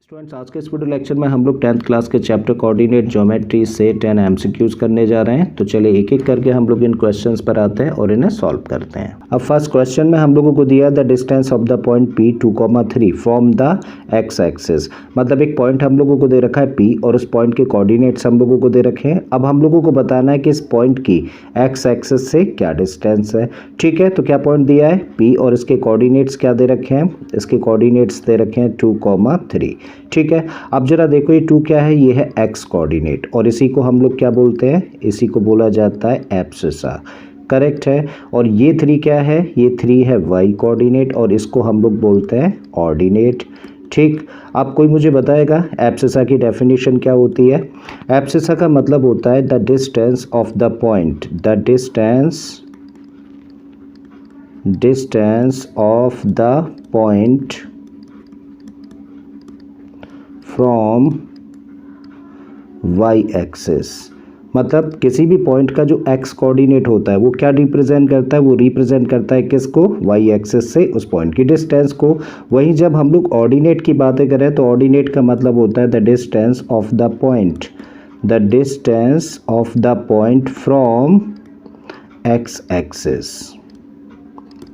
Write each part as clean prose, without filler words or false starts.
Students, आज के इस वीडियो लेक्चर में हम लोग 10th क्लास के चैप्टर कोऑर्डिनेट ज्योमेट्री से 10 एमसीक्यूज करने जा रहे हैं। तो चलिए एक एक करके हम लोग इन क्वेश्चंस पर आते हैं और इन्हें सॉल्व करते हैं। अब फर्स्ट क्वेश्चन में हम लोगों को दिया the distance of the point P 2,3 from the x axis. मतलब एक पॉइंट हम लोगों को दे रखा है P और उस पॉइंट के कोऑर्डिनेट्स हम लोगों को दे रखे हैं। अब हम लोगों को बताना है कि इस पॉइंट की एक्स एक्सिस से क्या डिस्टेंस है। ठीक है, तो क्या पॉइंट दिया है P और इसके कोऑर्डिनेट्स क्या दे रखे हैं, इसके कोऑर्डिनेट्स दे रखे हैं 2,3। ठीक है, अब जरा देखो ये 2 क्या है, ये है एक्स कोऑर्डिनेट और इसी को हम लोग क्या बोलते हैं, इसी को बोला जाता है एब्सिसा। करेक्ट है। और ये 3 क्या है, ये 3 है वाई कोऑर्डिनेट और इसको हम लोग बोलते हैं ऑर्डिनेट। ठीक, अब कोई मुझे बताएगा एब्सिसा की डेफिनेशन क्या होती है। एब्सिसा का मतलब होता है the distance of the point, the distance of the point from Y axis. मतलब किसी भी पॉइंट का जो एक्स कोऑर्डिनेट होता है वो क्या रिप्रेजेंट करता है, वो रिप्रेजेंट करता है किसको, वाई एक्सिस से उस पॉइंट की डिस्टेंस को। वहीं जब हम लोग ऑर्डिनेट की बातें करें तो ऑर्डिनेट का मतलब होता है the distance of the point, the distance of the point from x axis.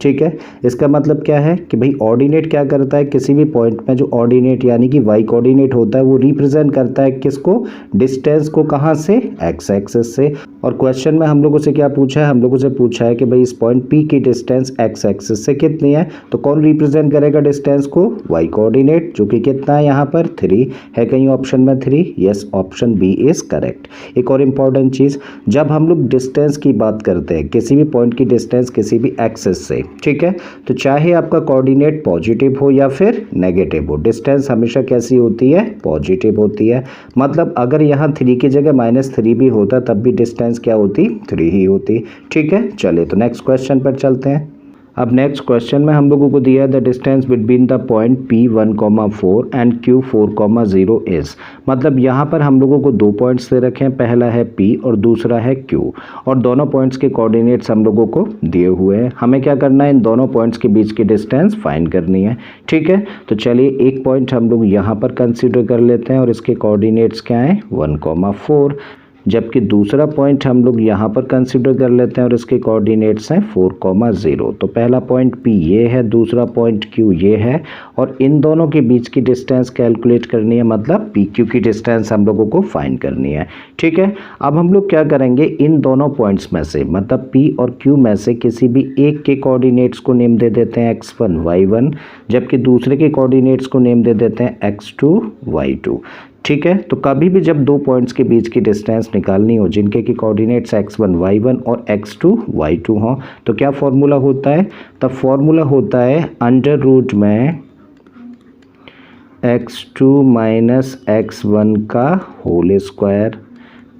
ठीक है, इसका मतलब क्या है कि भाई ऑर्डिनेट क्या करता है, किसी भी पॉइंट में जो ऑर्डिनेट यानी कि वाई कोऑर्डिनेट होता है वो रिप्रेजेंट करता है किसको, डिस्टेंस को। कहाँ से, एक्स एक्सिस से। और क्वेश्चन में हम लोगों से क्या पूछा है, हम लोगों से पूछा है कि भाई इस पॉइंट P की डिस्टेंस एक्स एक्सिस से कितनी है। तो कौन रिप्रेजेंट करेगा डिस्टेंस को, वाई कोऑर्डिनेट, जो कि कितना है यहाँ पर 3 है। कहीं ऑप्शन में 3, yes option B is correct. एक और इम्पॉर्टेंट चीज़, जब हम लोग डिस्टेंस की बात करते हैं, किसी भी पॉइंट की डिस्टेंस किसी भी एक्सिस से, ठीक है, तो चाहे आपका कोऑर्डिनेट पॉजिटिव हो या फिर नेगेटिव हो, डिस्टेंस हमेशा कैसी होती है, पॉजिटिव होती है। मतलब अगर यहाँ 3 की जगह -3 भी होता तब भी डिस्टेंस क्या होती, 3 ही होती। ठीक है, चलिए तो नेक्स्ट क्वेश्चन पर चलते हैं। अब नेक्स्ट क्वेश्चन में हम लोगों को दिया the distance between the point P 1,4 and Q 4,0 is. मतलब यहाँ पर हम लोगों को 2 पॉइंट्स दे रखे हैं, पहला है P और दूसरा है Q, और दोनों पॉइंट्स के कोऑर्डिनेट्स हम लोगों को दिए हुए हैं। हमें क्या करना है, इन दोनों पॉइंट्स के बीच की डिस्टेंस फाइंड करनी है। ठीक है, तो चलिए एक पॉइंट हम लोग यहाँ पर कंसिडर कर लेते हैं और इसके कोऑर्डिनेट्स क्या हैं, 1,4, जबकि दूसरा पॉइंट हम लोग यहाँ पर कंसिडर कर लेते हैं और इसके कोऑर्डिनेट्स हैं 4,0। तो पहला पॉइंट P ये है, दूसरा पॉइंट Q ये है, और इन दोनों के बीच की डिस्टेंस कैलकुलेट करनी है, मतलब PQ की डिस्टेंस हम लोगों को फाइंड करनी है। ठीक है, अब हम लोग क्या करेंगे, इन दोनों पॉइंट्स में से, मतलब P और Q में से किसी भी एक के कोऑर्डिनेट्स को नेम दे देते हैं x1 y1, जबकि दूसरे के कोऑर्डिनेट्स को नेम दे देते हैं x2 y2। ठीक है, तो कभी भी जब 2 पॉइंट्स के बीच की डिस्टेंस निकालनी हो जिनके की कोऑर्डिनेट्स x1 y1 और x2 y2 हों, तो क्या फॉर्मूला होता है, तब फॉर्मूला होता है अंडर रूट में x2 माइनस x1 का whole square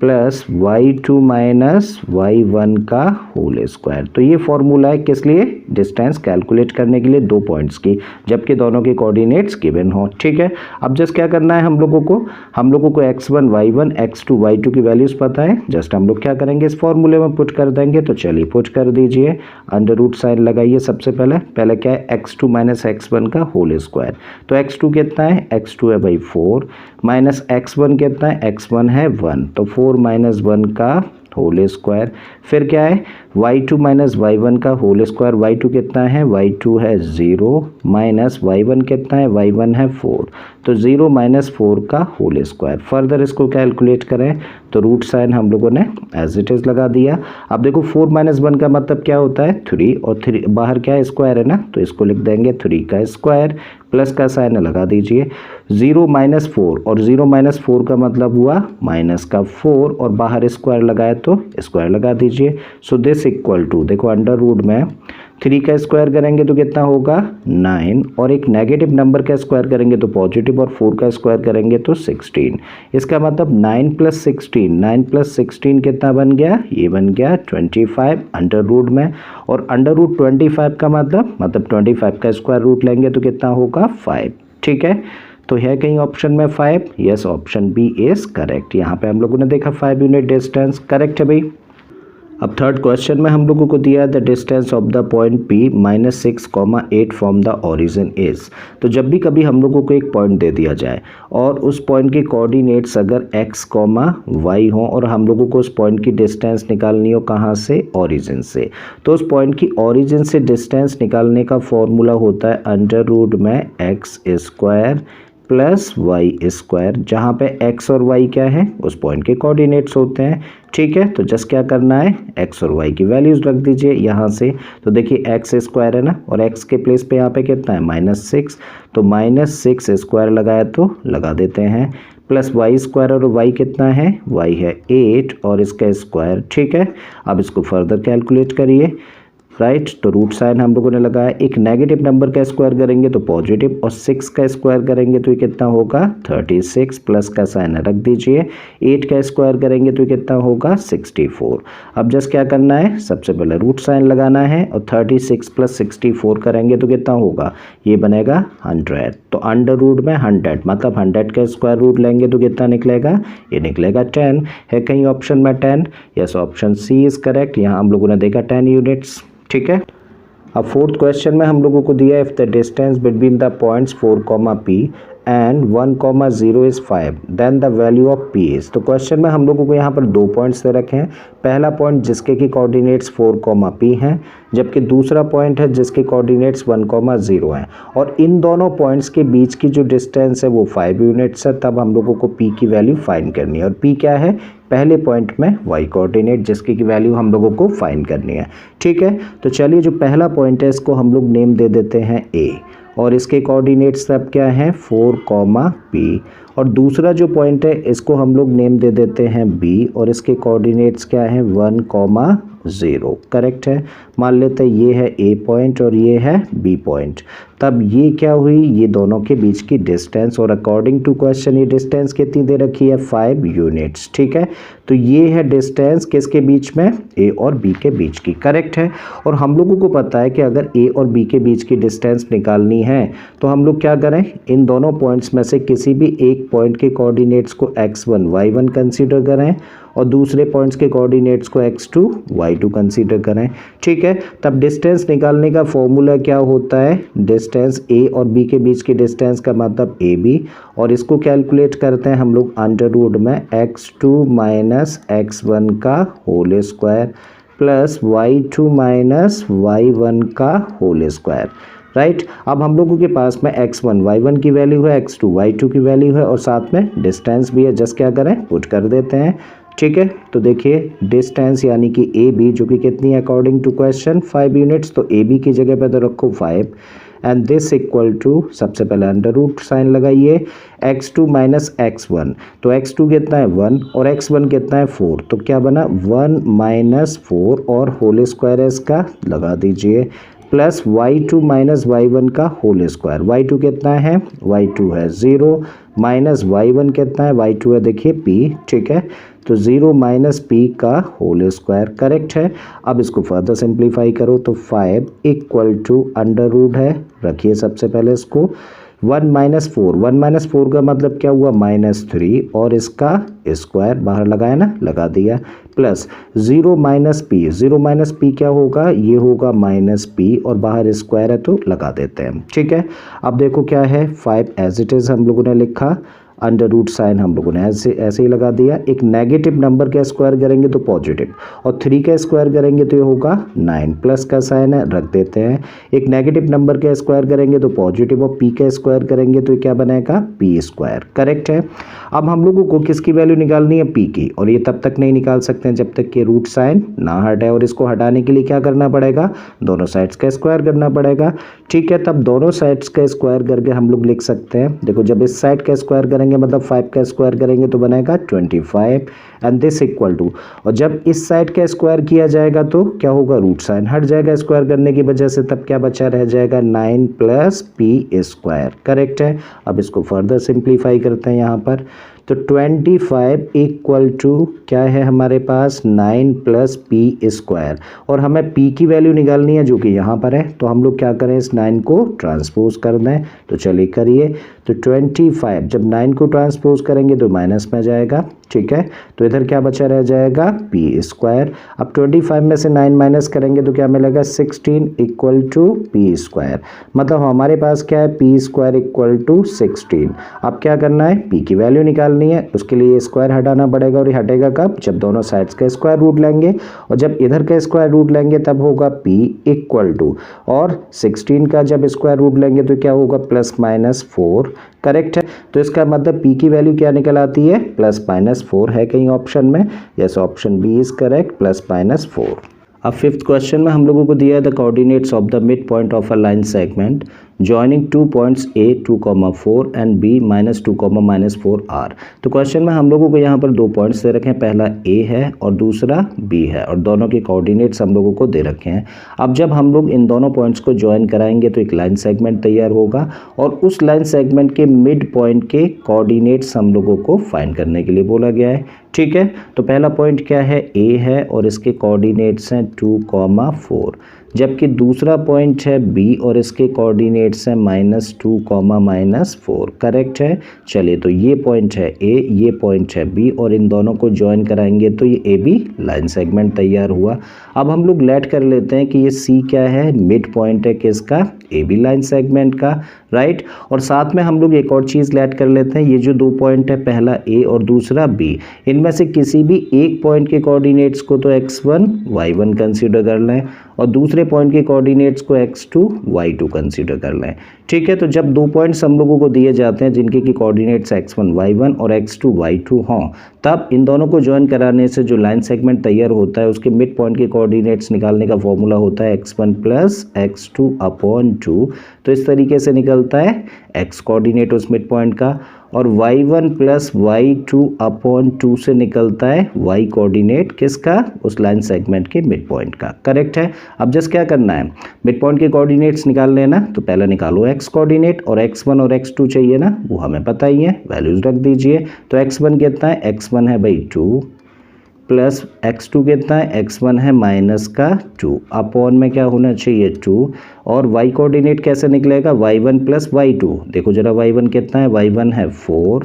plus y2 minus y1 का होल स्क्वायर। तो ये फॉर्मूला है किस लिए, डिस्टेंस कैलकुलेट करने के लिए 2 पॉइंट्स की, जबकि दोनों के कोऑर्डिनेट्स गिवन हो। ठीक है, अब जस्ट क्या करना है हम लोगों को x1 y1 x2 y2 की वैल्यूज़ पता है, जस्ट हम लोग क्या करेंगे, इस फॉर्मूले में पुट कर देंगे। तो चलिए पुट कर दीजिए, अंडर रूट साइन लगाइए। सबसे पहले क्या है, x2 माइनस x1 का होल स्क्वायर। तो x2 कितना है, x2 है भाई 4, माइनस x1 कितना है, x1 है 1, तो 4 माइनस 1 का होल स्क्वायर। फिर क्या है, y2 माइनस y1 का होल स्क्वायर। y2 कितना है, y2 है 0, माइनस y1 कितना है, y1 है 4, तो 0 माइनस 4 का होल स्क्वायर। फर्दर इसको कैलकुलेट करें तो रूट साइन हम लोगों ने एज इट इज़ लगा दिया। अब देखो 4 माइनस 1 का मतलब क्या होता है, 3, और 3 बाहर क्या है, स्क्वायर है ना, तो इसको लिख देंगे 3 का स्क्वायर, प्लस का साइन लगा दीजिए। 0 माइनस 4, और 0 माइनस 4 का मतलब हुआ माइनस का 4, और बाहर स्क्वायर लगाए तो स्क्वायर लगा दीजिए। सो दिस इक्वल टू, देखो अंडर रूट में 3 का स्क्वायर करेंगे तो कितना होगा 9, और एक नेगेटिव नंबर का स्क्वायर करेंगे तो पॉजिटिव, और 4 का स्क्वायर करेंगे तो 16। इसका मतलब 9 प्लस 16 कितना बन गया, ये बन गया 25 अंडर रूट में। और अंडर रूट 25 का मतलब 25 का स्क्वायर रूट लेंगे तो कितना होगा 5। ठीक है, तो है कहीं ऑप्शन में 5, yes option B is correct. यहाँ पे हम लोगों ने देखा 5 यूनिट डिस्टेंस करेक्ट है भाई। अब थर्ड क्वेश्चन में हम लोगों को दिया है the distance of the point P -6,8 from the origin is. तो जब भी कभी हम लोगों को एक पॉइंट दे दिया जाए और उस पॉइंट के कोऑर्डिनेट्स अगर x, y हो और हम लोगों को उस पॉइंट की डिस्टेंस निकालनी हो कहाँ से, ओरिजिन से, तो उस पॉइंट की ओरिजिन से डिस्टेंस निकालने का फॉर्मूला होता है अंडर रूट में x² प्लस y², जहाँ पे x और y क्या है, उस पॉइंट के कोऑर्डिनेट्स होते हैं। ठीक है, तो जस्ट क्या करना है, x और y की वैल्यूज रख दीजिए यहाँ से। तो देखिए x² है ना, और x के प्लेस पे यहाँ पे कितना है, -6, तो -6² लगाया तो लगा देते हैं, प्लस y², और y कितना है, y है 8 और इसका स्क्वायर। ठीक है, अब इसको फर्दर कैलकुलेट करिए। राइट, तो रूट साइन हम लोगों ने लगाया, एक नेगेटिव नंबर का स्क्वायर करेंगे तो पॉजिटिव, और 6 का स्क्वायर करेंगे तो ये कितना होगा, 36, प्लस का साइन रख दीजिए, 8 का स्क्वायर करेंगे तो कितना होगा, 64। अब जस्ट क्या करना है, सबसे पहले रूट साइन लगाना है, और 36 प्लस 64 करेंगे तो कितना होगा, ये बनेगा 100। तो अंडर रूट में 100 मतलब 100 का स्क्वायर रूट लेंगे तो कितना निकलेगा, ये निकलेगा 10। है कहीं ऑप्शन में 10? Yes, option C is correct. यहाँ हम लोगों ने देखा 10 यूनिट्स। ठीक है, अब फोर्थ क्वेश्चन में हम लोगों को दिया if the distance between the points 4, P and 1, 0 is 5 then the value of P is. तो क्वेश्चन में हम लोगों को यहाँ पर दो पॉइंट्स दे रखे हैं। पहला पॉइंट जिसके की कोऑर्डिनेट्स 4, P हैं, जबकि दूसरा पॉइंट है जिसके कोऑर्डिनेट्स 1, 0 हैं, और इन दोनों पॉइंट्स के बीच की जो डिस्टेंस है वो 5 यूनिट्स है। तब हम लोगों को P की वैल्यू फाइंड करनी है, और P क्या है, पहले पॉइंट में y कोऑर्डिनेट जिसकी की वैल्यू हम लोगों को फाइंड करनी है। ठीक है, तो चलिए जो पहला पॉइंट है इसको हम लोग नेम दे देते हैं A, और इसके कोऑर्डिनेट्स सब क्या हैं, 4, P, और दूसरा जो पॉइंट है इसको हम लोग नेम दे देते हैं B, और इसके कोऑर्डिनेट्स क्या हैं, 1, 0। करेक्ट है, मान लेते हैं ये है A पॉइंट और ये है B पॉइंट। तब ये क्या हुई, ये दोनों के बीच की डिस्टेंस, और अकॉर्डिंग टू क्वेश्चन ये डिस्टेंस कितनी दे रखी है, 5 यूनिट्स। ठीक है, तो ये है डिस्टेंस किसके बीच में, A और B के बीच की। करेक्ट है, और हम लोगों को पता है कि अगर A और B के बीच की डिस्टेंस निकालनी है तो हम लोग क्या करें, इन दोनों पॉइंट्स में से किसी भी एक पॉइंट के कोऑर्डिनेट्स को x1, y1 कंसीडर करें, और दूसरे पॉइंट्स के कोऑर्डिनेट्स को x2, y2 कंसीडर करें। ठीक है, तब डिस्टेंस निकालने का फॉर्मूला क्या होता है, डिस्टेंस A और B के बीच की डिस्टेंस का मतलब AB, और इसको कैलकुलेट करते हैं हम लोग अंडर रूट में x2 माइनस x1 का whole square plus y2 minus y1 का होल स्क्वायर। राइट, अब हम लोगों के पास में x1 y1 की वैल्यू है, x2 y2 की वैल्यू है, और साथ में डिस्टेंस भी है। जस्ट क्या करें, पुट कर देते हैं। ठीक है, तो देखिए डिस्टेंस यानी कि AB जो कि कितनी है अकॉर्डिंग टू क्वेश्चन, 5 यूनिट्स, तो AB की जगह पे तो रखो 5, एंड दिस इक्वल टू, सबसे पहले अंडर रूट साइन लगाइए, x2 माइनस x1, तो x2 कितना है 1 और x1 कितना है 4, तो क्या बना 1 माइनस 4 और होल स्क्वायर इसका लगा दीजिए, प्लस y2 माइनस y1 का होल स्क्वायर। y2 कितना है, y2 है 0, माइनस y1 कितना है, y2 है देखिए p। ठीक है, तो 0 माइनस p का होल स्क्वायर। करेक्ट है, अब इसको फर्दर सिंप्लीफाई करो तो 5 इक्वल टू अंडर रूट है, रखिए सबसे पहले इसको, 1 माइनस 4 का मतलब क्या हुआ, -3, और इसका स्क्वायर बाहर लगाया ना, लगा दिया, प्लस 0 माइनस p क्या होगा, ये होगा -p, और बाहर स्क्वायर है तो लगा देते हैं। ठीक है, अब देखो क्या है, 5 एज इट इज़ हम लोगों ने लिखा, अंडर रूट साइन हम लोगों ने ऐसे ही लगा दिया। एक नेगेटिव नंबर का स्क्वायर करेंगे तो पॉजिटिव, और 3 का स्क्वायर करेंगे तो ये होगा 9, प्लस का साइन है रख देते हैं। एक नेगेटिव नंबर का स्क्वायर करेंगे तो पॉजिटिव, और p का स्क्वायर करेंगे तो क्या बनेगा, p स्क्वायर। करेक्ट है, अब हम लोगों को किसकी वैल्यू निकालनी है, p की, और ये तब तक नहीं निकाल सकते हैं जब तक कि रूट साइन ना हटे, और इसको हटाने के लिए क्या करना पड़ेगा, दोनों साइड्स का स्क्वायर करना पड़ेगा। ठीक है, तब दोनों साइड्स का स्क्वायर करके हम लोग लिख सकते हैं, देखो जब इस साइड का स्क्वायर करेंगे मतलब 5 का स्क्वायर करेंगे तो बनेगा 25, एंड दिस इक्वल टू, और जब इस साइड का स्क्वायर किया जाएगा तो क्या होगा, रूट साइन हट जाएगा स्क्वायर करने की वजह से, तब क्या बचा रह जाएगा, 9 प्लस p स्क्वायर। करेक्ट है, अब इसको फर्दर सिंप्लीफाई करते हैं यहाँ पर, तो 25 25 इक्वल टू क्या है हमारे पास 9 प्लस पी स्क्वायर, और हमें p की वैल्यू निकालनी है जो कि यहाँ पर है, तो हम लोग क्या करें इस 9 को ट्रांसपोज कर दें। तो चलिए करिए, तो 25 जब 9 को ट्रांसपोज करेंगे तो माइनस में जाएगा, ठीक है। तो इधर क्या बचा रह जाएगा पी स्क्वायर। अब 25 में से 9 माइनस करेंगे तो क्या मिलेगा 16 इक्वल टू पी स्क्वायर, मतलब हमारे पास क्या है पी स्क्वायर इक्वल टू 16। अब क्या करना है पी की वैल्यू निकालनी है, उसके लिए स्क्वायर हटाना पड़ेगा, और ये हटेगा कब, जब दोनों साइड्स का स्क्वायर रूट लेंगे, और जब इधर का स्क्वायर रूट लेंगे तब होगा पी इक्वल टू, और 16 का जब स्क्वायर रूट लेंगे तो क्या होगा +-4, करेक्ट है। तो इसका मतलब p की वैल्यू क्या निकल आती है +-4 है कहीं ऑप्शन में, yes option B is correct +-4। अब फिफ्थ क्वेश्चन में हम लोगों को दिया है the coordinates of the mid point of a line segment joining 2 points A 2,4 and B -2,-4 R। तो क्वेश्चन में हम लोगों को यहाँ पर दो पॉइंट्स दे रखे हैं, पहला A है और दूसरा B है, और दोनों के कोऑर्डिनेट्स हम लोगों को दे रखे हैं। अब जब हम लोग इन दोनों पॉइंट्स को ज्वाइन कराएंगे तो एक लाइन सेगमेंट तैयार होगा, और उस लाइन सेगमेंट के मिड पॉइंट के कोऑर्डिनेट्स हम लोगों को फाइंड करने के लिए बोला गया है, ठीक है। तो पहला पॉइंट क्या है A है और इसके कोऑर्डिनेट्स हैं 2,4, जबकि दूसरा पॉइंट है B और इसके कोऑर्डिनेट्स हैं -2,-4, करेक्ट है। चलिए तो ये पॉइंट है A, ये पॉइंट है B, और इन दोनों को ज्वाइन कराएंगे तो ये AB लाइन सेगमेंट तैयार हुआ। अब हम लोग लेट कर लेते हैं कि ये C क्या है, मिड पॉइंट है किसका, AB लाइन सेगमेंट का, राइट। और साथ में हम लोग एक और चीज़ लेट कर लेते हैं, ये जो दो पॉइंट है पहला A और दूसरा B, इनमें से किसी भी एक पॉइंट के कोऑर्डिनेट्स को तो x1 y1 कंसीडर कर लें, और दूसरे पॉइंट के कोऑर्डिनेट्स को x2 y2 कंसीडर कर लें, ठीक है। तो जब दो पॉइंट्स हम लोगों को दिए जाते हैं जिनके की कोऑर्डिनेट्स x1 y1 और x2 y2 हों, तब इन दोनों को ज्वाइन कराने से जो लाइन सेगमेंट तैयार होता है उसके मिड पॉइंट के कोऑर्डिनेट्स निकालने का फॉर्मूला होता है x1 + x2/2। तो इस तरीके से निकलता है x कोऑर्डिनेट उस मिड पॉइंट का, और y1 + y2/2 से निकलता है y कोऑर्डिनेट किसका, उस लाइन सेगमेंट के मिड पॉइंट का, करेक्ट है। अब जस्ट क्या करना है, मिड पॉइंट के कोऑर्डिनेट्स निकाल लेना, तो पहला निकालो x कोऑर्डिनेट, और x1 और x2 चाहिए ना, वो हमें पता ही है, वैल्यूज रख दीजिए। तो x1 कितना है, x1 है भाई 2, प्लस x2 कितना है, x1 है -2, अपॉन में क्या होना चाहिए 2, और y कोऑर्डिनेट कैसे निकलेगा, y1 + y2, देखो जरा y1 कितना है, y1 है 4,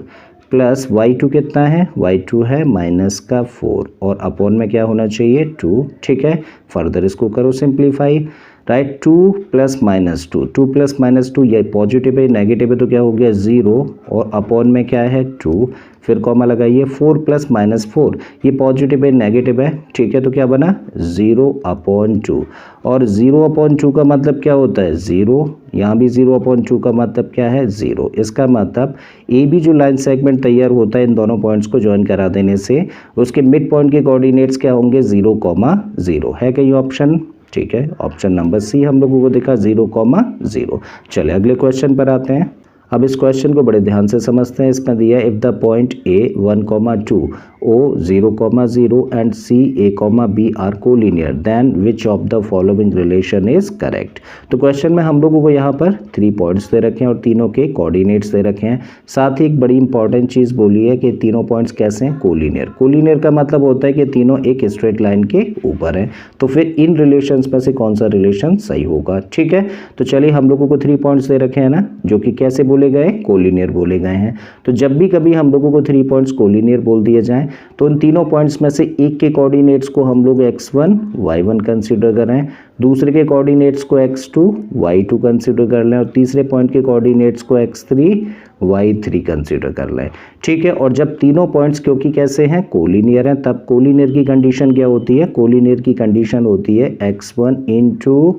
प्लस y2 कितना है, y2 है -4, और अपॉन में क्या होना चाहिए 2, ठीक है। फर्दर इसको करो सिंप्लीफाई, राइट। 2 + -2, 2 + -2 ये पॉजिटिव है नेगेटिव है तो क्या हो गया 0, और अपॉन में क्या है 2, फिर कॉमा लगाइए, 4 + -4 ये पॉजिटिव है नेगेटिव है, ठीक है। तो क्या बना 0/2, और 0/2 का मतलब क्या होता है 0, यहाँ भी 0/2 का मतलब क्या है 0। इसका मतलब ए बी जो लाइन सेगमेंट तैयार होता है इन दोनों पॉइंट्स को ज्वाइन करा देने से उसके मिड पॉइंट के कोऑर्डिनेट्स क्या होंगे 0,0 है कहीं ऑप्शन, ठीक है। ऑप्शन नंबर सी हम लोगों को दिखा 0,0। चले अगले क्वेश्चन पर आते हैं। अब इस क्वेश्चन को बड़े ध्यान से समझते हैं। इसमें दिया if the point A 1,2 O 0,0 and C A, B are collinear then which of the following relation is correct. तो क्वेश्चन में हम लोगों को यहाँ पर 3 पॉइंट्स दे रखे हैं और तीनों के कोऑर्डिनेट्स दे रखे हैं। साथ ही एक बड़ी इंपॉर्टेंट चीज़ बोली है कि तीनों पॉइंट्स कैसे हैं, कोलिनियर। कोलिनियर का मतलब होता है कि तीनों एक स्ट्रेट लाइन के ऊपर हैं। तो फिर इन रिलेशंस में से कौन सा रिलेशन सही होगा, ठीक है। तो चलिए हम लोगों को 3 पॉइंट्स दे रखे हैं ना, जो कि कैसे बोले गए, कोलिनियर बोले गए हैं। तो जब भी कभी हम लोगों को 3 पॉइंट्स कोलिनियर बोल दिए जाएं तो उन तीनों पॉइंट्स में से एक के कोऑर्डिनेट्स को हम लोग x1 y1 कंसीडर करें, दूसरे के कोऑर्डिनेट्स को x2 y2 कंसीडर कर लें, और तीसरे पॉइंट के कोऑर्डिनेट्स को x3 y3 कंसीडर कर लें, ठीक है। और जब तीनों पॉइंट्स क्योंकि कैसे हैं, कोलिनियर हैं, तब कोलिनियर की कंडीशन क्या होती है, कोलिनियर की कंडीशन होती है x1 ×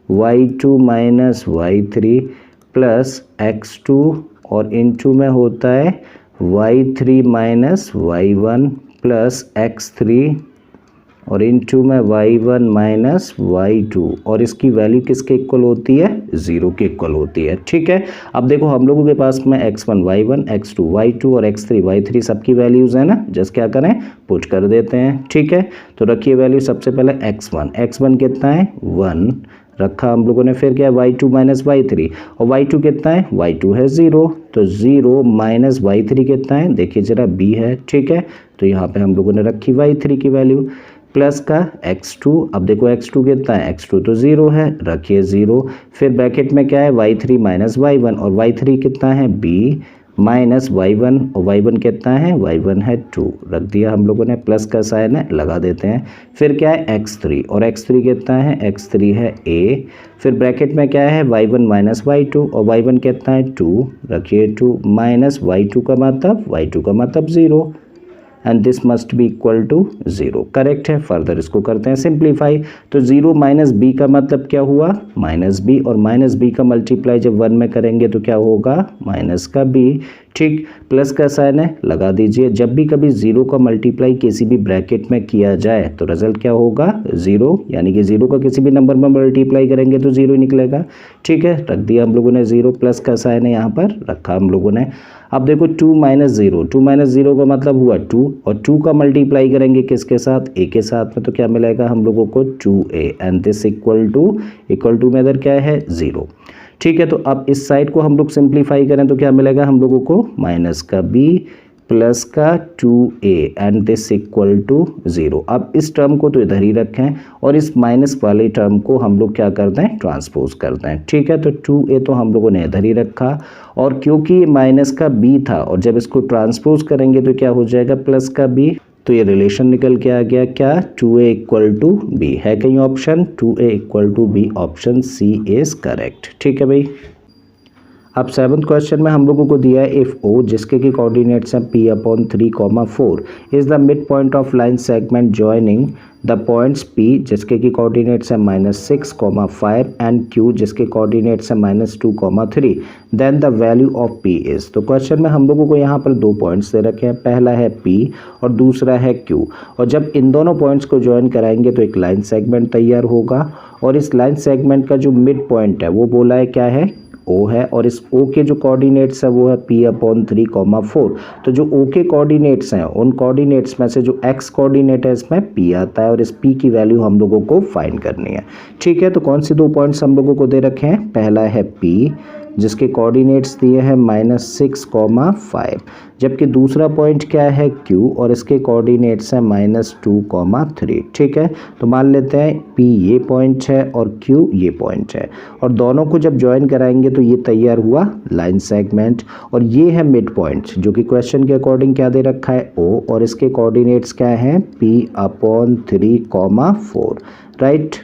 y2 - y3 plus x2 और इनटू में होता है y3 - y1 प्लस x3 और इनटू में y1 - y2, और इसकी वैल्यू किसके इक्वल होती है, 0 के इक्वल होती है, ठीक है। अब देखो हम लोगों के पास में x1 y1 x2 y2 और x3 y3 सबकी वैल्यूज़ है ना, जस्ट क्या करें पुट कर देते हैं, ठीक है। तो रखिए वैल्यू, सबसे पहले x1 कितना है 1, रखा हम लोगों ने, फिर क्या है y2 माइनस y3, और y2 कितना है, y2 है 0, तो 0 माइनस y3 कितना है, देखिए जरा b है, ठीक है। तो यहाँ पे हम लोगों ने रखी y3 की वैल्यू, प्लस का x2, अब देखो x2 कितना है, x2 तो 0 है, रखिए 0, फिर ब्रैकेट में क्या है y3 माइनस y1, और y3 कितना है b माइनस y1, और y1 कितना है, y1 है 2, रख दिया हम लोगों ने, प्लस का साइन है लगा देते हैं, फिर क्या है x3, और x3 कितना है, x3 है a, फिर ब्रैकेट में क्या है y1 माइनस y2, और y1 कितना है 2, रखिए 2, माइनस y2 का मतलब 0, and this must be equal to 0, correct है। फर्दर इसको करते हैं सिंप्लीफाई, तो 0 माइनस बी का मतलब क्या हुआ, माइनस बी, और माइनस बी का मल्टीप्लाई जब 1 में करेंगे तो क्या होगा, माइनस का बी, ठीक, प्लस का साइन है लगा दीजिए। जब भी कभी 0 का मल्टीप्लाई किसी भी ब्रैकेट में किया जाए तो रिजल्ट क्या होगा, 0, यानी कि 0 का किसी भी नंबर में मल्टीप्लाई करेंगे तो 0 ही निकलेगा, ठीक है। रख दिया हम लोगों ने 0, प्लस का साइन है यहाँ पर रखा हम लोगों ने। अब देखो 2 माइनस 0 का मतलब हुआ 2, और 2 का मल्टीप्लाई करेंगे किसके साथ, a के साथ में, तो क्या मिलेगा हम लोगों को 2a, and this equal to में इधर क्या है 0, ठीक है। तो अब इस साइड को हम लोग सिंप्लीफाई करें तो क्या मिलेगा हम लोगों को, माइनस का b प्लस का 2a, and this equal to 0। अब इस टर्म को तो इधर ही रखें, और इस माइनस वाले टर्म को हम लोग क्या करते हैं, ट्रांसपोज करते हैं, ठीक है। तो 2a तो हम लोगों ने इधर ही रखा, और क्योंकि ये माइनस का b था, और जब इसको ट्रांसपोज करेंगे तो क्या हो जाएगा, प्लस का b, तो ये रिलेशन निकल के आ गया क्या, 2a इक्वल टू b, है कहीं option, 2a equal to b, option C is correct, ठीक है भाई। अब 7th क्वेश्चन में हम लोगों को दिया है इफ O जिसके की कोऑर्डिनेट्स हैं p/3,4 is the mid point of line segment joining the points P जिसके की कोऑर्डिनेट्स हैं -6,5 एंड Q जिसके कोऑर्डिनेट्स हैं -2,3 then the value of P is. तो क्वेश्चन में हम लोगों को यहाँ पर दो पॉइंट्स दे रखे हैं, पहला है P और दूसरा है Q, और जब इन दोनों पॉइंट्स को ज्वाइन कराएंगे तो एक लाइन सेगमेंट तैयार होगा, और इस लाइन सेगमेंट का जो मिड पॉइंट है वो बोला है क्या है, O है, और इस O के जो कोऑर्डिनेट्स है वो है p/3,4। तो जो O के कोऑर्डिनेट्स हैं उन कोऑर्डिनेट्स में से जो x कोऑर्डिनेट है इसमें P आता है, और इस P की वैल्यू हम लोगों को फाइंड करनी है, ठीक है। तो कौन सी दो पॉइंट्स हम लोगों को दे रखे हैं, पहला है P जिसके कोऑर्डिनेट्स दिए हैं -6,5, जबकि दूसरा पॉइंट क्या है Q और इसके कोऑर्डिनेट्स हैं -2,3, ठीक है। तो मान लेते हैं P ये पॉइंट है और Q ये पॉइंट है, और दोनों को जब ज्वाइन कराएंगे तो ये तैयार हुआ लाइन सेगमेंट, और ये है मिड पॉइंट जो कि क्वेश्चन के अकॉर्डिंग क्या दे रखा है O, और इसके कोऑर्डिनेट्स क्या हैं p/3,4, राइट।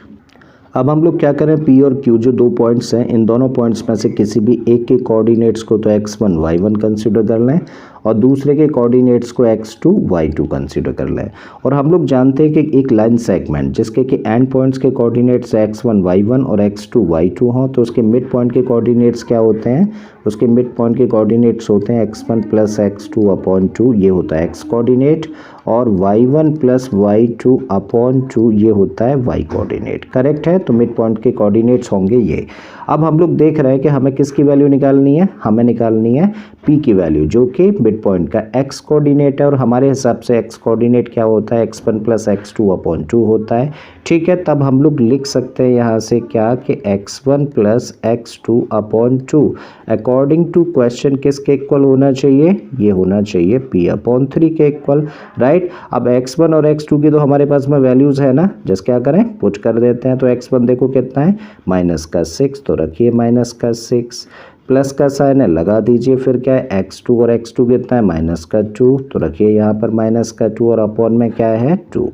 अब हम लोग क्या करें, P और Q जो दो पॉइंट्स हैं इन दोनों पॉइंट्स में से किसी भी एक के कोऑर्डिनेट्स को तो x1 y1 कंसीडर कर लें, और दूसरे के कोऑर्डिनेट्स को x2 y2 कंसीडर कर लें। और हम लोग जानते हैं कि एक लाइन सेगमेंट जिसके कि एंड पॉइंट्स के कोऑर्डिनेट्स x1 y1 और x2 y2 हों तो उसके मिड पॉइंट के कोऑर्डिनेट्स क्या होते हैं, उसके मिड पॉइंट के कोऑर्डिनेट्स होते हैं x1 प्लस x2/2, ये होता है x कोऑर्डिनेट, और y1 प्लस y2/2 ये होता है y कोऑर्डिनेट, करेक्ट है। तो मिड पॉइंट के कोऑर्डिनेट्स होंगे ये। अब हम लोग देख रहे हैं कि हमें किसकी वैल्यू निकालनी है, हमें निकालनी है P की वैल्यू जो कि मिड पॉइंट का x कोऑर्डिनेट है, और हमारे हिसाब से x कोऑर्डिनेट क्या होता है, x1 प्लस x2/2 होता है, ठीक है। तब हम लोग लिख सकते हैं यहाँ से क्या कि x1 plus x2/2 according to question किसके इक्वल होना चाहिए, ये होना चाहिए p/3 के इक्वल, राइट। अब x1 और x2 की तो हमारे पास में वैल्यूज़ है ना, जस्ट क्या करें पुट कर देते हैं। तो x1 देखो कितना है -6, तो रखिए -6, प्लस का साइन है लगा दीजिए, फिर क्या है x2, और x2 कितना है -2, तो रखिए यहाँ पर -2, और अपॉन में क्या है 2,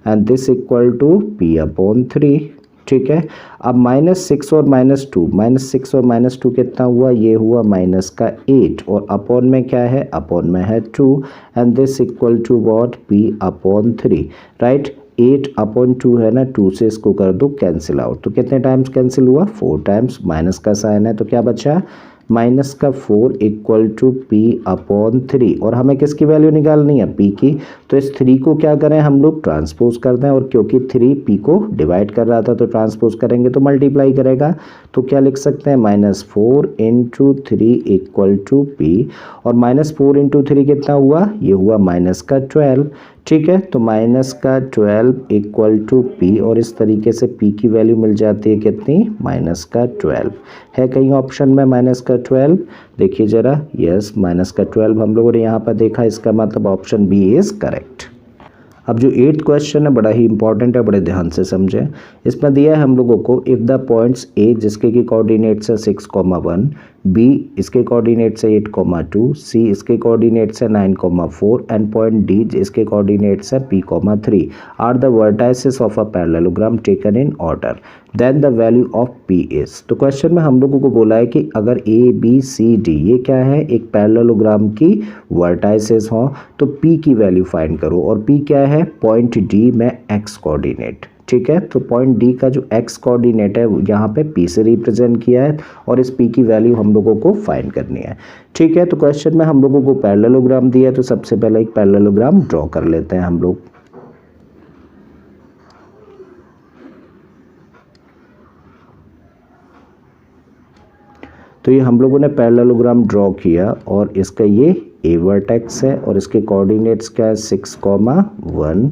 and this equal to p/3, ठीक है। अब -6 और -2 कितना हुआ, ये हुआ -8, और अपॉन में क्या है, अपॉन में है 2, and this equal to what, p/3, right. 8/2 है ना, 2 से इसको कर दो कैंसिल आउट, तो कितने टाइम्स कैंसिल हुआ, 4 टाइम्स, माइनस का साइन है तो क्या बचा, -4 इक्वल टू p/3, और हमें किसकी वैल्यू निकालनी है, P की। तो इस 3 को क्या करें हम लोग ट्रांसपोज कर दें, और क्योंकि 3 P को डिवाइड कर रहा था तो ट्रांसपोज करेंगे तो मल्टीप्लाई करेगा, तो क्या लिख सकते हैं -4 × 3 इक्वल टू P, और -4 × 3 कितना हुआ, ये हुआ -12, ठीक है। तो माइनस का 12 इक्वल टू पी, और इस तरीके से पी की वैल्यू मिल जाती है कितनी, माइनस का 12 है कहीं ऑप्शन में माइनस का 12, देखिए जरा, यस माइनस का 12 हम लोगों ने यहाँ पर देखा, इसका मतलब ऑप्शन बी इज करेक्ट। अब जो 8th क्वेश्चन है बड़ा ही इंपॉर्टेंट है, बड़े ध्यान से समझें। इसमें दिया है हम लोगों को, इफ़ द पॉइंट्स ए जिसके की कोऑर्डिनेट्स है 6,1, बी इसके कोऑर्डिनेट्स है 8,2, सी इसके कोऑर्डिनेट्स है 9,4 एंड पॉइंट डी इसके कोऑर्डिनेट्स है p,3 are the vertices of a parallelogram taken in order, then the value of p is. तो क्वेश्चन में हम लोगों को बोला है कि अगर ए बी सी डी ये क्या है, एक पैरेललोग्राम की वर्टाइसेस हो, तो p की वैल्यू फाइंड करो, और p क्या है, पॉइंट डी में x कोऑर्डिनेट, ठीक है। तो पॉइंट डी का जो x कोऑर्डिनेट है यहाँ पे p से रिप्रेजेंट किया है, और इस p की वैल्यू हम लोगों को फाइंड करनी है, ठीक है। तो क्वेश्चन में हम लोगों को पैरेललोग्राम दिया है, तो सबसे पहले एक पैरेललोग्राम ड्रॉ कर लेते हैं हम लोग। तो ये हम लोगों ने पैरेललोग्राम ड्रॉ किया, और इसका ये ए वर्टेक्स है, और इसके कोऑर्डिनेट्स क्या है 6,1,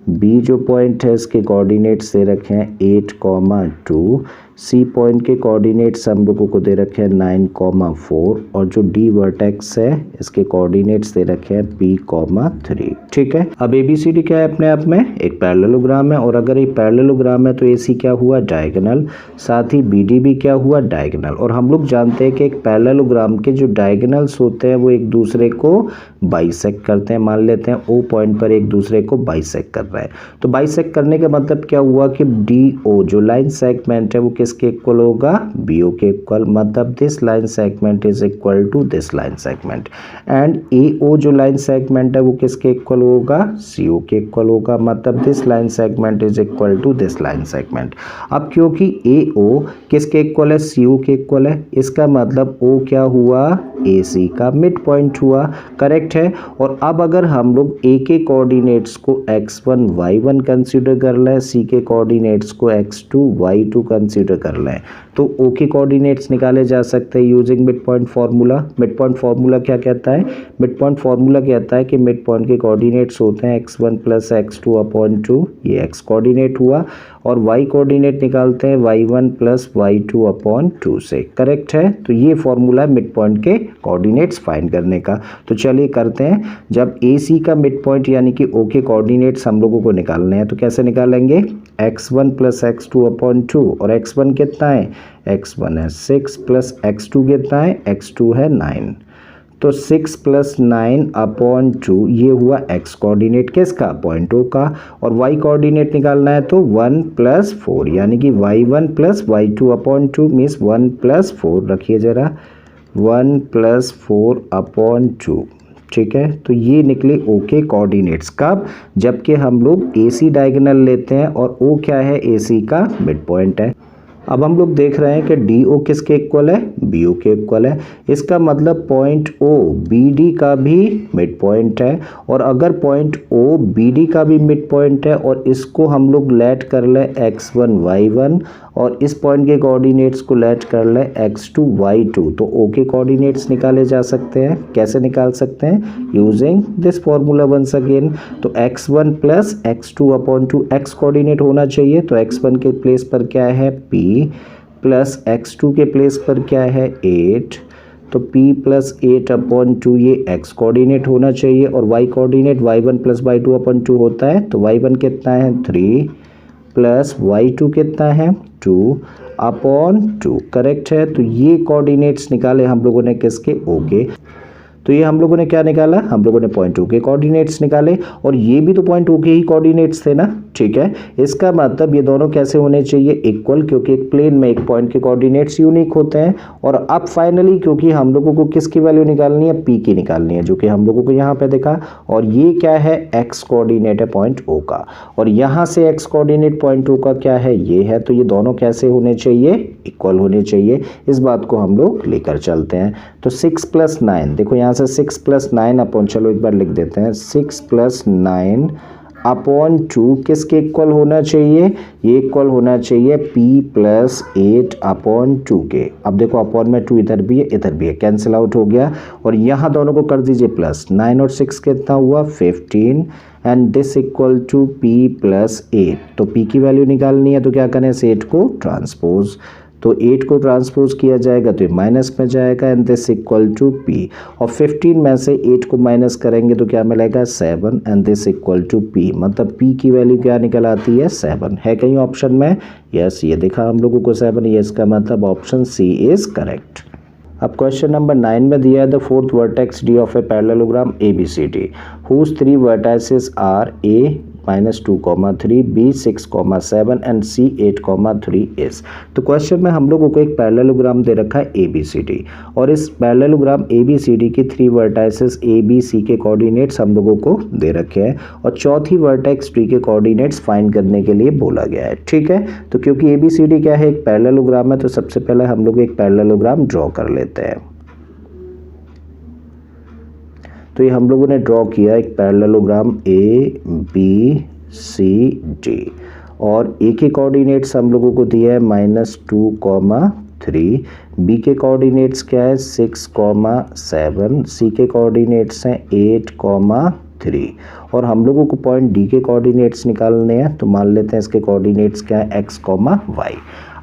बी जो पॉइंट है इसके कोऑर्डिनेट्स दे रखे हैं 8,2, सी पॉइंट के कोऑर्डिनेट्स हम लोगों को दे रखे हैं 9,4, और जो डी वर्टेक्स है इसके कोऑर्डिनेट्स दे रखे हैं p,3, ठीक है। अब ABCD क्या है अपने आप में, एक पैरेललोग्राम है, और अगर ये पैरेललोग्राम है तो AC क्या हुआ, डायगोनल, साथ ही BD भी क्या हुआ, डायगोनल। और हम लोग जानते हैं कि एक पैरेललोग्राम के जो डायगोनल्स होते हैं वो एक दूसरे को बाइसेक्ट करते हैं। मान लेते हैं O पॉइंट पर एक दूसरे को बाइसेक्ट कर रहा है, तो बाइसेक्ट करने का मतलब क्या हुआ कि DO जो लाइन सेगमेंट है वो किसके इक्वल होगा, BO के इक्वल, मतलब this line segment is equal to this line segment, and AO जो लाइन सेगमेंट है वो किसके इक्वल होगा, CO के इक्वल होगा, मतलब this line segment is equal to this line segment. अब क्योंकि AO किसके इक्वल है, CO के इक्वल है, इसका मतलब O क्या हुआ, AC का मिड पॉइंट हुआ, करेक्ट है। और अब अगर हम लोग A के कोऑर्डिनेट्स को x1 y1 कंसीडर कर लें, C के कोऑर्डिनेट्स को x2 y2 कंसीडर कर लें, तो O के कोऑर्डिनेट्स निकाले जा सकते हैं using mid point formula. Mid point formula क्या कहता है, मिड पॉइंट फार्मूला कहता है कि मिड पॉइंट के कोऑर्डिनेट्स होते हैं x1 प्लस x2 अपॉन 2, ये x कोऑर्डिनेट हुआ, और y कोऑर्डिनेट निकालते हैं y1 प्लस y2 अपॉन 2 से, करेक्ट है। तो ये फॉर्मूला है मिड पॉइंट के कोऑर्डिनेट्स फाइंड करने का। तो चलिए करते हैं, जब AC का मिड पॉइंट यानी कि O के कोऑर्डिनेट्स हम लोगों को निकालने हैं, तो कैसे निकालेंगे, x1 प्लस x2 अपॉन 2, और x1 कितना है, x1 है 6 प्लस x2 कितना है, x2 है 9, तो 6 प्लस 9 अपॉन 2 ये हुआ x कोऑर्डिनेट किसका, पॉइंट O का, और y कोऑर्डिनेट निकालना है तो 1 प्लस 4 यानी कि y1 plus y2 upon 2 means 1 plus 4, रखिए ज़रा 1 प्लस 4 अपॉन 2, ठीक है। तो ये निकले O के कोऑर्डिनेट्स, कब, जबकि हम लोग AC डायगोनल लेते हैं और O क्या है, AC का मिड पॉइंट है। अब हम लोग देख रहे हैं कि DO किसके इक्वल है, BO के इक्वल है, इसका मतलब पॉइंट O BD का भी मिड पॉइंट है, और अगर पॉइंट O BD का भी मिड पॉइंट है और इसको हम लोग लेट कर ले x1 y1 और इस पॉइंट के कोऑर्डिनेट्स को लेट कर ले x2 y2, तो O के कोऑर्डिनेट्स निकाले जा सकते हैं। कैसे निकाल सकते हैं, using this formula once again. तो x1 plus x2 upon 2 x coordinate होना चाहिए, तो x1 के प्लेस पर क्या है p, प्लस x2 के प्लेस पर क्या है 8, तो p प्लस 8 अपॉन 2 ये x कोऑर्डिनेट होना चाहिए, और y coordinate y1 plus y2 upon 2 होता है, तो y1 कितना है 3 प्लस y2 कितना है 2 अपॉन 2, करेक्ट है। तो ये कोऑर्डिनेट्स निकाले हम लोगों ने किसके, O के। तो ये हम लोगों ने क्या निकाला, हम लोगों ने पॉइंट O के कोऑर्डिनेट्स निकाले, और ये भी तो पॉइंट O के ही कोऑर्डिनेट्स थे ना, ठीक है। इसका मतलब ये दोनों कैसे होने चाहिए, इक्वल, क्योंकि एक प्लेन में एक पॉइंट के कोऑर्डिनेट्स यूनिक होते हैं। और अब फाइनली क्योंकि हम लोगों को किसकी वैल्यू निकालनी है, P की निकालनी है, जो कि हम लोगों को यहाँ पे दिखा, और ये क्या है, x कोऑर्डिनेट है पॉइंट O का, और यहाँ से x कोऑर्डिनेट पॉइंट O का क्या है, ये है। तो ये दोनों कैसे होने चाहिए, इक्वल होने चाहिए। इस बात को हम लोग लेकर चलते हैं। तो 6 प्लस 9, देखो यहाँ से 6 प्लस 9 अपॉन, चलो एक बार लिख देते हैं, 6 प्लस 9 अपॉन 2 किसके इक्वल होना चाहिए, ये इक्वल होना चाहिए p प्लस 8 अपॉन 2 के। अब देखो अपॉन में 2 इधर भी है, कैंसिल आउट हो गया और यहाँ दोनों को कर दीजिए प्लस। 9 और 6 कितना हुआ 15 and this equal to p plus 8। तो p की वैल्यू निकालनी है तो क्या करें, इस 8 को ट्रांसपोज, तो 8 को ट्रांसपोज किया जाएगा तो ये माइनस में जाएगा and this equal to p, और 15 में से 8 को माइनस करेंगे तो क्या मिलेगा 7 and this equal to p, मतलब p की वैल्यू क्या निकल आती है 7। है कहीं ऑप्शन में, यस ये देखा हम लोगों को 7, ये इसका मतलब ऑप्शन सी इज करेक्ट। अब क्वेश्चन नंबर 9 में दिया है the fourth vertex D of a parallelogram ABCD whose 3 vertices are A -2, 3, B 6, 7 and C 8, 3 is। तो क्वेश्चन में हम लोगों को एक पैरेललोग्राम दे रखा है ABCD और इस पैरेललोग्राम ABCD की 3 वर्टाइसेस A B C के कोऑर्डिनेट्स हम लोगों को दे रखे हैं और चौथी वर्टेक्स D के कोऑर्डिनेट्स फाइंड करने के लिए बोला गया है। ठीक है, तो क्योंकि ABCD क्या है, एक पैरेललोग्राम है, तो सबसे पहले हम लोग एक पैरेललोग्राम ड्रॉ कर लेते हैं। तो ये हम लोगों ने ड्रॉ किया एक पैरेललोग्राम ABCD और A के कोऑर्डिनेट्स हम लोगों को दिया है -2, 3, B के कोऑर्डिनेट्स क्या है 6, 7, C के कोऑर्डिनेट्स हैं 8, 3 और हम लोगों को पॉइंट D के कोऑर्डिनेट्स निकालने हैं, तो मान लेते हैं इसके कोऑर्डिनेट्स क्या है x, y।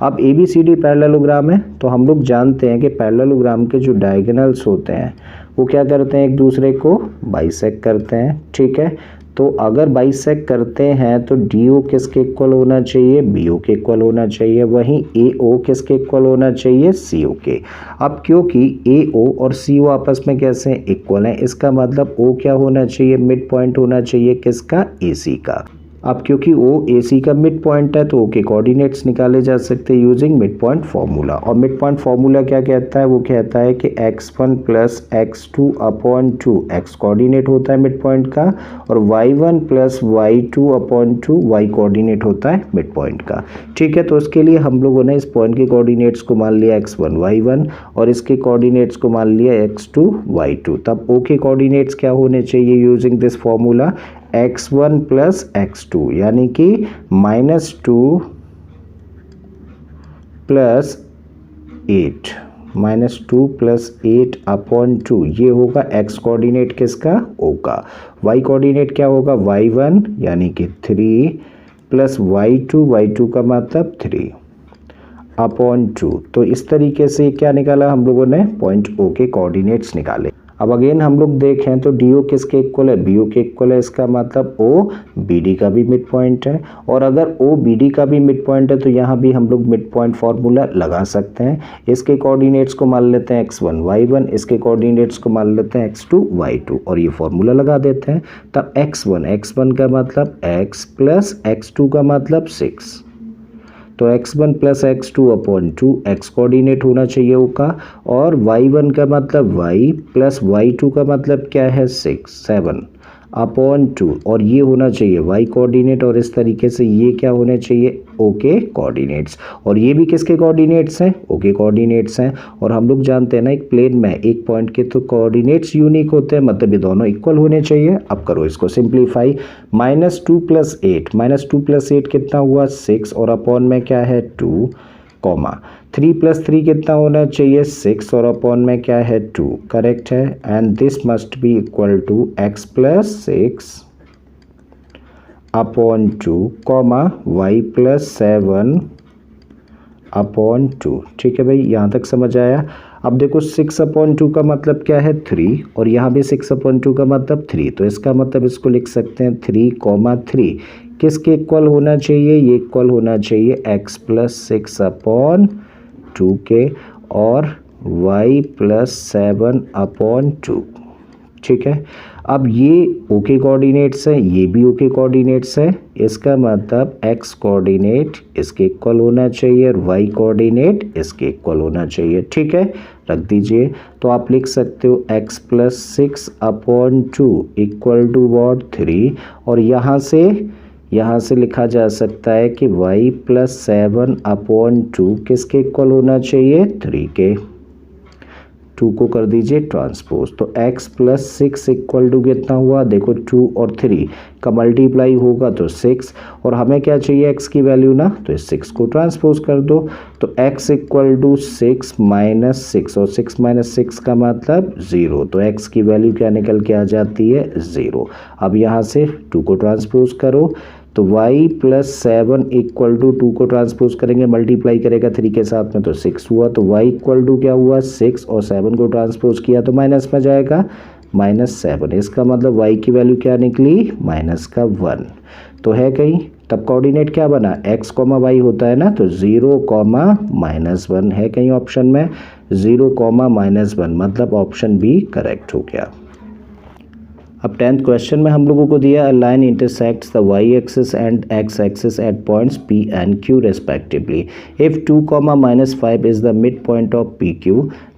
अब ABCD पैरेललोग्राम है तो हम लोग जानते हैं कि पैरेललोग्राम के जो डायगोनल्स होते हैं वो क्या करते हैं, एक दूसरे को बाइसेक्ट करते हैं। ठीक है, तो अगर बाइसेक्ट करते हैं तो DO किसके इक्वल होना चाहिए, BO के इक्वल होना चाहिए, वहीं AO किसके इक्वल होना चाहिए, CO के। अब क्योंकि AO और CO आपस में कैसे इक्वल हैं, इसका मतलब O क्या होना चाहिए, मिड पॉइंट होना चाहिए किसका, AC का। अब क्योंकि O AC का मिड पॉइंट है तो O के कोऑर्डिनेट्स निकाले जा सकते हैं यूजिंग मिड पॉइंट फार्मूला, और मिड पॉइंट फार्मूला क्या कहता है, वो कहता है कि x1 plus x2 upon 2, x coordinate होता है मिड पॉइंट का, और y1 plus y2 upon 2, y coordinate होता है मिड पॉइंट का। ठीक है, तो उसके लिए हम लोगों ने इस पॉइंट के कोऑर्डिनेट्स को मान लिया x1 y1 और इसके कोऑर्डिनेट्स को मान लिया x2 y2। तब O के कोऑर्डिनेट्स क्या होने चाहिए using this formula, x1 plus x2 यानी कि -2 प्लस 8, -2 प्लस 8 अपॉन 2, ये होगा x कोऑर्डिनेट किसका, O का। y कोऑर्डिनेट क्या होगा y1 यानी कि 3 प्लस y2 का मतलब 3 अपॉन 2। तो इस तरीके से क्या निकाला हम लोगों ने, पॉइंट O के कोऑर्डिनेट्स निकाले। अब अगेन हम लोग देखें तो DO किसके इक्वल है, BO के इक्वल है, इसका मतलब O BD का भी मिड पॉइंट है, और अगर O BD का भी मिड पॉइंट है तो यहाँ भी हम लोग मिड पॉइंट फार्मूला लगा सकते हैं। इसके कोऑर्डिनेट्स को मान लेते हैं x1 y1, इसके कोऑर्डिनेट्स को मान लेते हैं x2 y2 और ये फार्मूला लगा देते हैं। तब x1 का मतलब x प्लस x2 का मतलब 6, तो x1 plus x2 upon 2, x coordinate होना चाहिए O का, और y1 का मतलब y प्लस y2 का मतलब क्या है 6, 7 अपॉन 2, और ये होना चाहिए y कोऑर्डिनेट, और इस तरीके से ये क्या होने चाहिए O के कोऑर्डिनेट्स, और ये भी किसके कोऑर्डिनेट्स हैं, O के कोऑर्डिनेट्स हैं। और हम लोग जानते हैं ना एक प्लेन में एक पॉइंट के तो कोऑर्डिनेट्स यूनिक होते हैं, मतलब ये दोनों इक्वल होने चाहिए। अब करो इसको सिंप्लीफाई, -2 प्लस 8 कितना हुआ 6, और अपॉन में क्या है 2, 3 प्लस 3 कितना होना चाहिए 6, और अपॉन में क्या है 2, करेक्ट है, and this must be equal to x plus 6 upon 2, y plus 7 upon 2। ठीक है भाई, यहाँ तक समझ आया। अब देखो 6 अपॉन 2 का मतलब क्या है 3, और यहाँ भी 6 अपॉन 2 का मतलब 3, तो इसका मतलब इसको लिख सकते हैं 3, किसके इक्वल होना चाहिए, ये इक्वल होना चाहिए x प्लस 6 अपॉन 2 के, और y प्लस 7 अपॉन 2। ठीक है, अब ये O के कोऑर्डिनेट्स है, ये भी O के कोऑर्डिनेट्स है, इसका मतलब x कोऑर्डिनेट इसके इक्वल होना चाहिए और y कोऑर्डिनेट इसके इक्वल होना चाहिए। ठीक है, रख दीजिए, तो आप लिख सकते हो x plus 6 upon 2 equal to what 3, और यहाँ से लिखा जा सकता है कि y प्लस 7 अपॉन 2 किसके इक्वल होना चाहिए 3 के। 2 को कर दीजिए ट्रांसपोज, तो x प्लस 6 इक्वल टू कितना हुआ, देखो 2 और 3 का मल्टीप्लाई होगा तो 6, और हमें क्या चाहिए x की वैल्यू ना, तो इस 6 को ट्रांसपोज कर दो, तो x इक्वल टू 6 माइनस 6, और 6 माइनस 6 का मतलब 0, तो x की वैल्यू क्या निकल के आ जाती है 0। अब यहाँ से 2 को ट्रांसपोज करो, तो y प्लस 7 इक्वल टू 2 को ट्रांसपोज करेंगे, मल्टीप्लाई करेगा 3 के साथ में तो 6 हुआ, तो y इक्वल टू क्या हुआ 6, और 7 को ट्रांसपोज किया तो माइनस में जाएगा -7, इसका मतलब y की वैल्यू क्या निकली -1, तो है कहीं, तब कोऑर्डिनेट क्या बना x, y होता है ना, तो 0, -1 है कहीं ऑप्शन में, 0, -1 मतलब ऑप्शन बी करेक्ट हो गया। अब 10th क्वेश्चन में हम लोगों को दिया, a line intersects the y axis and x axis at points p and q respectively. If 2, -5 is the midpoint of PQ,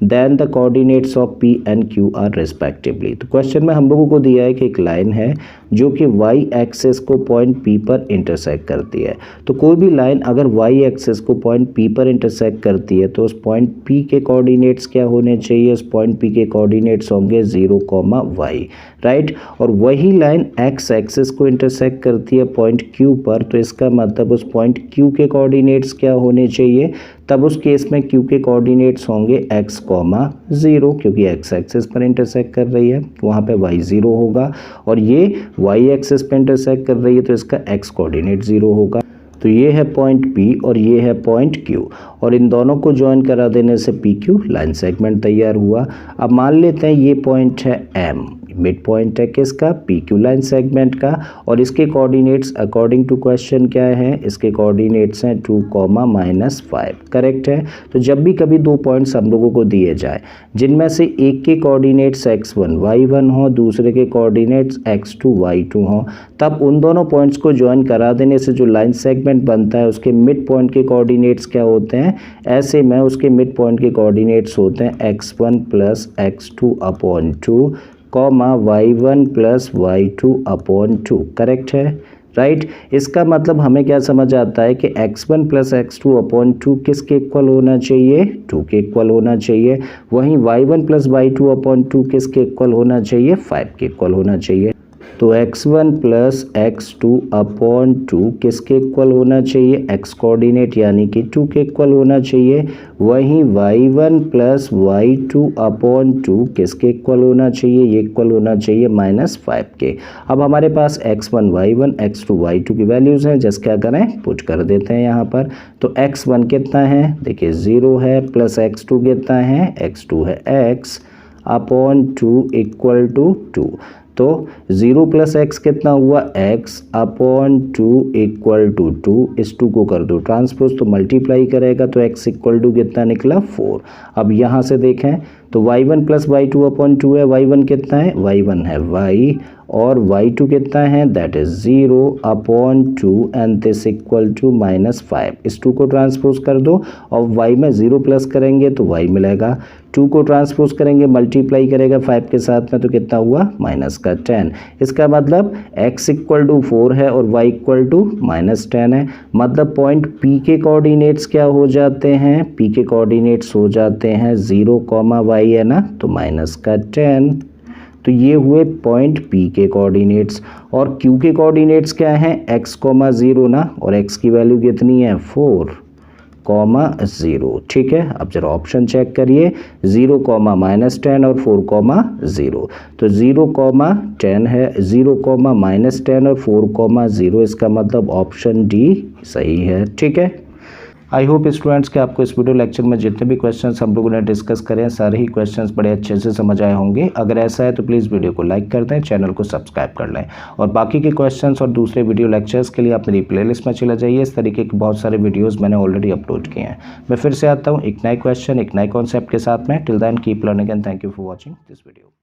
then the coordinates of p and q are respectively. तो question में हम लोगों को दिया है कि एक line है जो कि y एक्सिस को पॉइंट p पर इंटरसेक्ट करती है। तो कोई भी लाइन अगर y एक्सिस को पॉइंट p पर इंटरसेक्ट करती है तो उस पॉइंट p के कोऑर्डिनेट्स क्या होने चाहिए, उस पॉइंट p के कोऑर्डिनेट्स होंगे 0, y, राइट। और वही लाइन x एक्सिस को इंटरसेक्ट करती है पॉइंट q पर, तो इसका मतलब उस पॉइंट q के कोऑर्डिनेट्स क्या होने चाहिए, तब उस केस में q के कोऑर्डिनेट्स होंगे x, 0, क्योंकि x एक्सिस पर इंटरसेक्ट कर रही है, वहाँ पे y 0 होगा, और ये y एक्सिस पर इंटरसेक्ट कर रही है तो इसका x कोऑर्डिनेट 0 होगा। तो ये है पॉइंट P और ये है पॉइंट Q, और इन दोनों को ज्वाइन करा देने से PQ लाइन सेगमेंट तैयार हुआ। अब मान लेते हैं ये पॉइंट है M, मिड पॉइंट है किसका, PQ लाइन सेगमेंट का, और इसके कोऑर्डिनेट्स अकॉर्डिंग टू क्वेश्चन क्या है, इसके कोऑर्डिनेट्स हैं 2, -5, करेक्ट है। तो जब भी कभी दो पॉइंट्स हम लोगों को दिए जाए जिनमें से एक के कोऑर्डिनेट्स x1, y1 हो, दूसरे के कोऑर्डिनेट्स x2, y2 हो, तब उन दोनों पॉइंट्स को ज्वाइन करा देने से जो लाइन सेगमेंट बनता है उसके मिड पॉइंट के कोऑर्डिनेट्स क्या होते हैं, ऐसे में उसके मिड पॉइंट के कोऑर्डिनेट्स होते हैं x1 plus x2/2, y1 plus y2/2, correct है, राइट। इसका मतलब हमें क्या समझ आता है कि x1 प्लस x2/2 किसके इक्वल होना चाहिए, 2 के इक्वल होना चाहिए, वहीं y1 प्लस y2/2 किसके इक्वल होना चाहिए, 5 के इक्वल होना चाहिए। तो x1 प्लस x2/2 किसके इक्वल होना चाहिए, x कोऑर्डिनेट यानी कि 2 के इक्वल होना चाहिए, वहीं y1 प्लस y2/2 किसके इक्वल होना चाहिए, ये इक्वल होना चाहिए -5 के। अब हमारे पास x1 y1 x2 y2 की वैल्यूज़ हैं, जस्ट क्या करें पुट कर देते हैं यहाँ पर। तो x1 कितना है, देखिए 0 है, प्लस x2 कितना है, x2 है x/2 इक्वल टू 2, तो 0 प्लस x कितना हुआ, x/2 इक्वल टू 2, इस 2 को कर दो ट्रांसपोज तो मल्टीप्लाई करेगा तो x इक्वल टू कितना निकला 4। अब यहाँ से देखें तो y1 प्लस y2/2 है, y1 कितना है, y1 है y, और y2 कितना है, that is 0/2 and this equal to -5। इस 2 को ट्रांसपोज कर दो और y में 0 प्लस करेंगे तो y मिलेगा, 2 को ट्रांसपोज करेंगे मल्टीप्लाई करेगा 5 के साथ में तो कितना हुआ -10। इसका मतलब x इक्वल टू 4 है और y इक्वल टू -10 है, मतलब पॉइंट P के कोऑर्डिनेट्स क्या हो जाते हैं, P के कोऑर्डिनेट्स हो जाते हैं 0, y है ना, तो -10। तो ये हुए पॉइंट P के कोऑर्डिनेट्स, और Q के कोऑर्डिनेट्स क्या हैं, x, 0 ना, और x की वैल्यू कितनी है 4, 0, ठीक है। अब जरा ऑप्शन चेक करिए, 0, -10 और 4, 0, तो 0, 10 है, 0, -10 और 4, 0, इसका मतलब ऑप्शन डी सही है, ठीक है। आई होप स्टूडेंट्स कि आपको इस वीडियो लेक्चर में जितने भी क्वेश्चंस हम लोगों ने डिस्कस करें हैं सारे ही क्वेश्चंस बड़े अच्छे से समझ आए होंगे। अगर ऐसा है तो प्लीज़ वीडियो को लाइक कर दें, चैनल को सब्सक्राइब कर लें, और बाकी के क्वेश्चंस और दूसरे वीडियो लेक्चर्स के लिए आप मेरी प्लेलिस्ट में चले जाइए। इस तरीके के बहुत सारे वीडियोज़ मैंने ऑलरेडी अपलोड किए हैं। मैं फिर से आता हूँ एक नए क्वेश्चन, एक नए कॉन्सेप्ट के साथ में। Till then keep learning and thank you for watching this video.